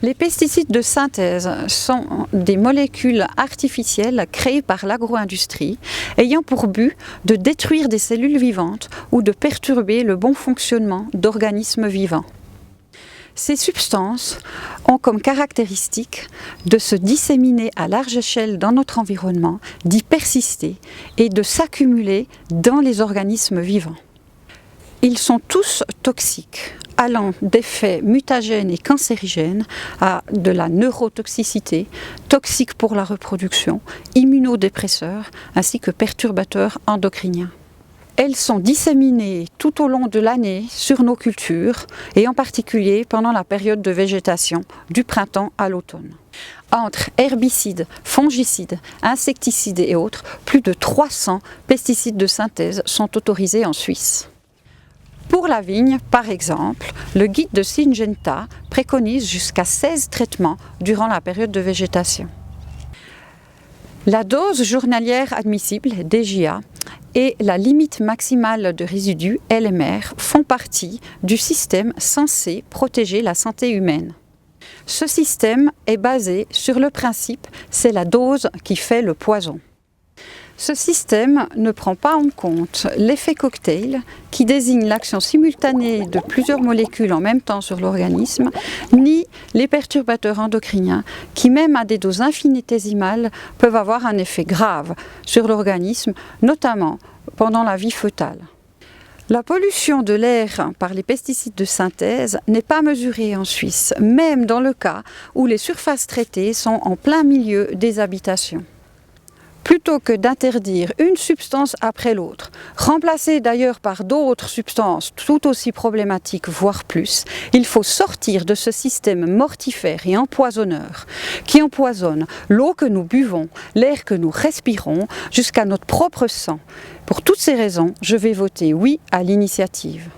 Les pesticides de synthèse sont des molécules artificielles créées par l'agro-industrie ayant pour but de détruire des cellules vivantes ou de perturber le bon fonctionnement d'organismes vivants. Ces substances ont comme caractéristique de se disséminer à large échelle dans notre environnement, d'y persister et de s'accumuler dans les organismes vivants. Ils sont tous toxiques, allant d'effets mutagènes et cancérigènes à de la neurotoxicité, toxiques pour la reproduction, immunodépresseurs ainsi que perturbateurs endocriniens. Elles sont disséminées tout au long de l'année sur nos cultures et en particulier pendant la période de végétation, du printemps à l'automne. Entre herbicides, fongicides, insecticides et autres, plus de 300 pesticides de synthèse sont autorisés en Suisse. Pour la vigne, par exemple, le guide de Syngenta préconise jusqu'à 16 traitements durant la période de végétation. La dose journalière admissible, DJA, et la limite maximale de résidus, LMR, font partie du système censé protéger la santé humaine. Ce système est basé sur le principe « c'est la dose qui fait le poison ». Ce système ne prend pas en compte l'effet cocktail qui désigne l'action simultanée de plusieurs molécules en même temps sur l'organisme, ni les perturbateurs endocriniens qui, même à des doses infinitésimales, peuvent avoir un effet grave sur l'organisme, notamment pendant la vie fœtale. La pollution de l'air par les pesticides de synthèse n'est pas mesurée en Suisse, même dans le cas où les surfaces traitées sont en plein milieu des habitations. Plutôt que d'interdire une substance après l'autre, remplacée d'ailleurs par d'autres substances tout aussi problématiques, voire plus, il faut sortir de ce système mortifère et empoisonneur qui empoisonne l'eau que nous buvons, l'air que nous respirons, jusqu'à notre propre sang. Pour toutes ces raisons, je vais voter oui à l'initiative.